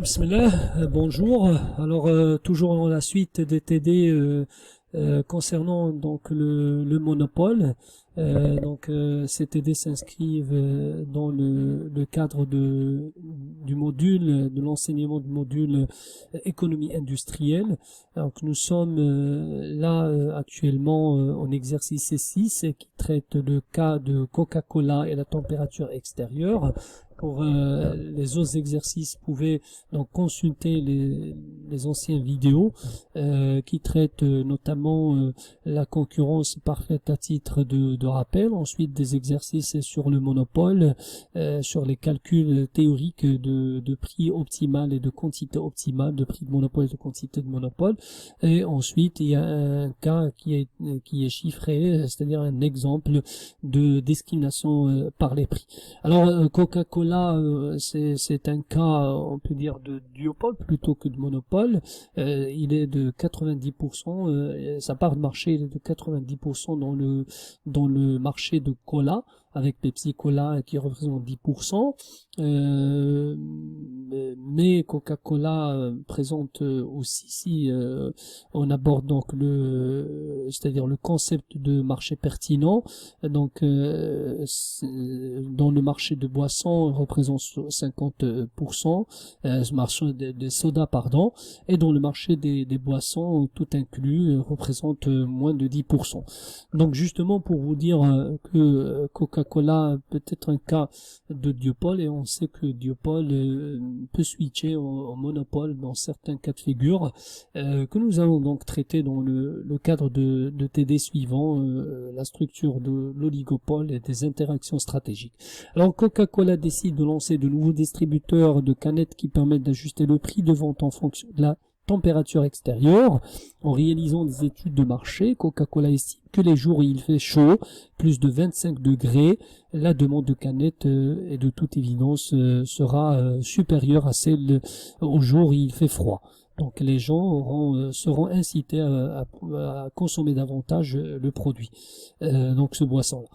Bismillah, bonjour. Alors toujours dans la suite des TD concernant donc le monopole. Ces TD s'inscrivent dans le cadre du module de l'enseignement du module économie industrielle. Donc nous sommes là actuellement en exercice 6 qui traite le cas de Coca-Cola et la température extérieure. Pour les autres exercices, vous pouvez donc consulter les anciennes vidéos qui traitent notamment la concurrence parfaite à titre de rappel. Ensuite, des exercices sur le monopole, sur les calculs théoriques de prix optimal et de quantité optimale, de prix de monopole et de quantité de monopole. Et ensuite, il y a un cas qui est chiffré, c'est-à-dire un exemple de discrimination par les prix. Alors, Coca-Cola, c'est un cas, on peut dire, de duopole plutôt que de monopole. Il est de 90%, sa part de marché est de 90% dans le marché de cola, avec Pepsi Cola qui représente 10%. Mais Coca-Cola présente aussi, si on aborde donc c'est-à-dire le concept de marché pertinent, donc dans le marché de boissons représente 50%, ce marché des sodas pardon, et dans le marché des boissons tout inclus représente moins de 10%. Donc justement pour vous dire que Coca-Cola peut être un cas de duopole, et on sait que duopole peut switcher en monopole dans certains cas de figure que nous allons donc traiter dans le cadre de TD suivant, la structure de l'oligopole et des interactions stratégiques. Alors Coca-Cola décide de lancer de nouveaux distributeurs de canettes qui permettent d'ajuster le prix de vente en fonction de la température extérieure. En réalisant des études de marché, Coca-Cola estime que les jours où il fait chaud, plus de 25 degrés, la demande de canettes et de toute évidence sera supérieure à celle au jour où il fait froid. Donc les gens seront incités à consommer davantage le produit, donc ce boisson-là.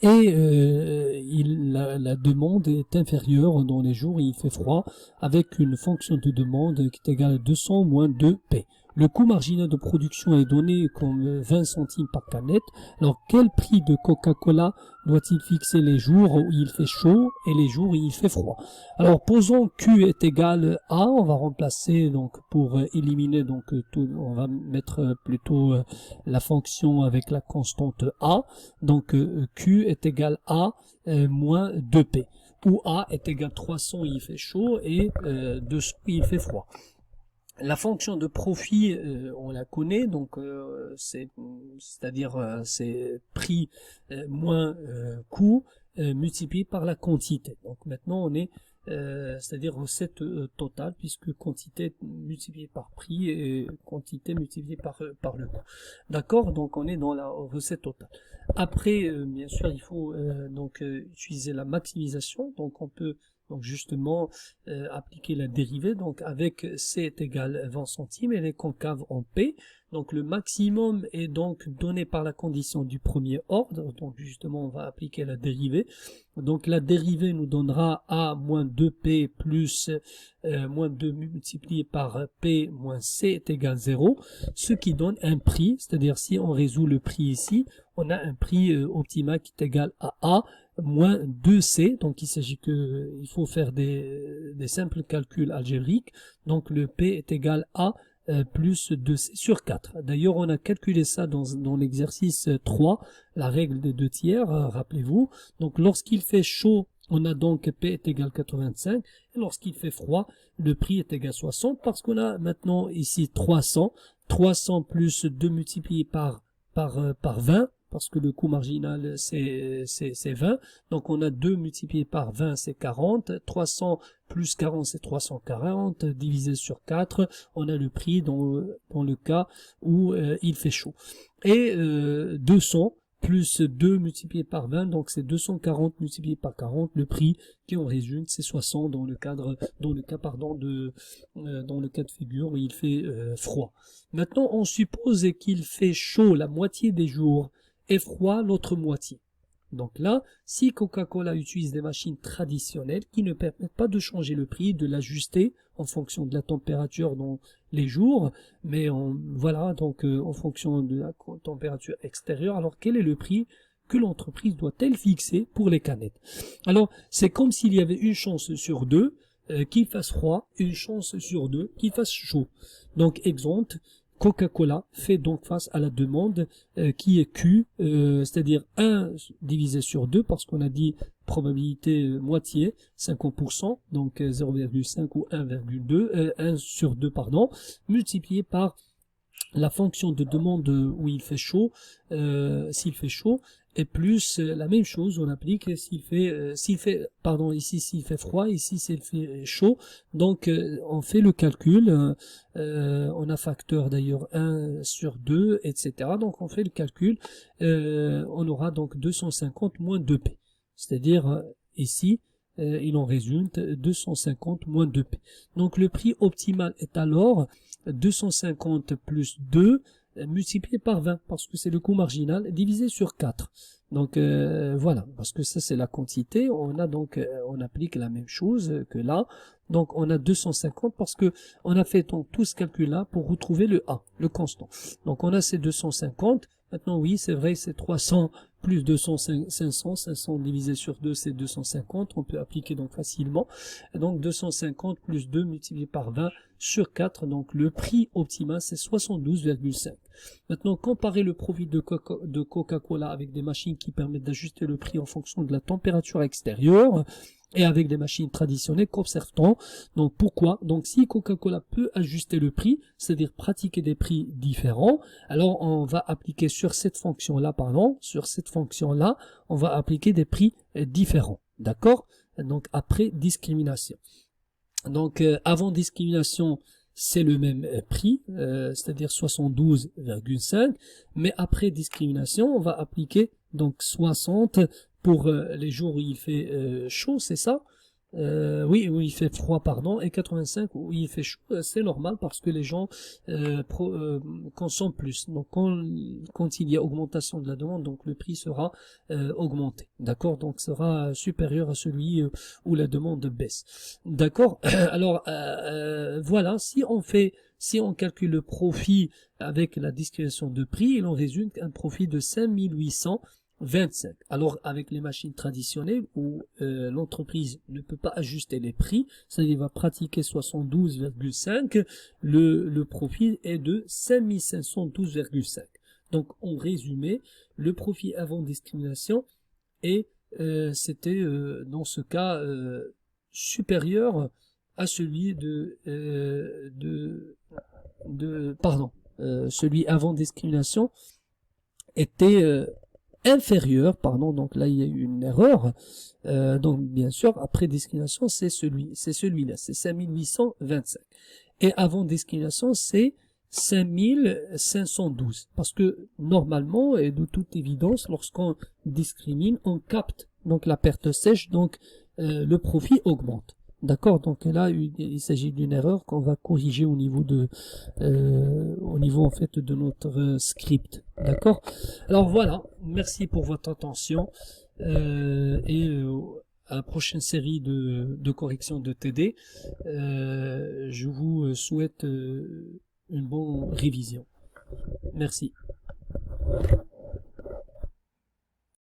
Et la demande est inférieure dans les jours où il fait froid, avec une fonction de demande qui est égale à 200 moins 2P. Le coût marginal de production est donné comme 20 centimes par canette. Alors quel prix de Coca-Cola doit-il fixer les jours où il fait chaud et les jours où il fait froid? Alors posons Q est égal à, on va remplacer donc pour éliminer donc tout, on va mettre plutôt la fonction avec la constante A. Donc Q est égal à moins 2P, où A est égal à 300 il fait chaud et 200 il fait froid. La fonction de profit, on la connaît, donc c'est-à-dire c'est prix moins coût multiplié par la quantité. Donc maintenant on est c'est-à-dire recette totale, puisque quantité multipliée par prix et quantité multipliée par le coût. D'accord, donc on est dans la recette totale. Après, bien sûr, il faut utiliser la maximisation, donc on peut donc justement appliquer la dérivée, donc avec C est égal 20 centimes et les concaves en P. Donc le maximum est donc donné par la condition du premier ordre, donc justement on va appliquer la dérivée. Donc la dérivée nous donnera A moins 2P plus moins 2 multiplié par P moins C est égal 0, ce qui donne un prix, c'est-à-dire si on résout le prix ici, on a un prix optimal qui est égal à A moins 2C, donc il faut faire des simples calculs algébriques, donc le P est égal à plus 2C sur 4. D'ailleurs, on a calculé ça dans l'exercice 3, la règle des 2 tiers, rappelez-vous. Donc lorsqu'il fait chaud, on a donc P est égal à 85, et lorsqu'il fait froid, le prix est égal à 60, parce qu'on a maintenant ici 300 plus 2 multiplié par 20, parce que le coût marginal c'est 20, donc on a 2 multiplié par 20 c'est 40, 300 plus 40 c'est 340, divisé sur 4, on a le prix dans le cas où il fait chaud. Et 200 plus 2 multiplié par 20, donc c'est 240 multiplié par 40, le prix qui en résulte c'est 60 dans le cas de figure où il fait froid. Maintenant on suppose qu'il fait chaud la moitié des jours et froid l'autre moitié. Donc là, si Coca-Cola utilise des machines traditionnelles qui ne permettent pas de changer le prix, de l'ajuster en fonction de la température dans les jours, mais voilà, donc en fonction de la température extérieure, alors quel est le prix que l'entreprise doit-elle fixer pour les canettes? Alors, c'est comme s'il y avait une chance sur deux qu'il fasse froid, une chance sur deux qu'il fasse chaud. Donc, exemple, Coca-Cola fait donc face à la demande qui est Q, c'est-à-dire 1 divisé sur 2, parce qu'on a dit probabilité moitié, 50%, donc 0,5 ou 1,2, 1 sur 2, pardon, multiplié par la fonction de demande où il fait chaud, s'il fait chaud, et plus la même chose on applique pardon, ici s'il fait froid, ici s'il fait chaud. Donc on fait le calcul, on a facteur d'ailleurs 1 sur 2, etc. Donc on fait le calcul, on aura donc 250 moins 2p, c'est-à-dire ici il en résulte 250 moins 2p. Donc le prix optimal est alors 250 plus 2 multiplié par 20, parce que c'est le coût marginal, divisé sur 4. Donc voilà, parce que ça c'est la quantité, on applique la même chose que là. Donc on a 250 parce que on a fait donc tout ce calcul là pour retrouver le A, le constant. Donc on a ces 250. Maintenant oui, c'est vrai, c'est 300 plus 200, 500, 500 divisé sur 2 c'est 250, on peut appliquer donc facilement. Et donc 250 plus 2 multiplié par 20 sur 4, donc le prix optimal c'est 72,5. Maintenant, comparer le profit de Coca-Cola avec des machines qui permettent d'ajuster le prix en fonction de la température extérieure et avec des machines traditionnelles, qu'observe-t-on? Donc pourquoi? Donc si Coca-Cola peut ajuster le prix, c'est-à-dire pratiquer des prix différents, alors on va appliquer sur cette fonction-là, on va appliquer des prix différents. D'accord? Donc après discrimination. Donc avant discrimination, c'est le même prix, c'est-à-dire 72,5, mais après discrimination, on va appliquer donc 60 pour les jours où il fait chaud, c'est ça? Oui, où il fait froid, pardon, et 85 où il fait chaud, c'est normal parce que les gens consomment plus. Donc quand il y a augmentation de la demande, donc le prix sera augmenté, d'accord? Donc sera supérieur à celui où la demande baisse, d'accord? Alors voilà, si on calcule le profit avec la discrimination de prix, il en résulte un profit de 5825. Alors avec les machines traditionnelles où l'entreprise ne peut pas ajuster les prix, c'est-à-dire va pratiquer 72,5, le profit est de 5512,5. Donc en résumé, le profit avant discrimination et c'était dans ce cas supérieur à celui celui avant discrimination était inférieur, pardon, donc là il y a eu une erreur, donc bien sûr après discrimination c'est celui-là, c'est 5825, et avant discrimination c'est 5512, parce que normalement et de toute évidence lorsqu'on discrimine on capte donc la perte sèche, donc le profit augmente. D'accord, donc là il s'agit d'une erreur qu'on va corriger au niveau en fait de notre script. D'accord. Alors voilà, merci pour votre attention à la prochaine série de corrections de TD. Je vous souhaite une bonne révision. Merci.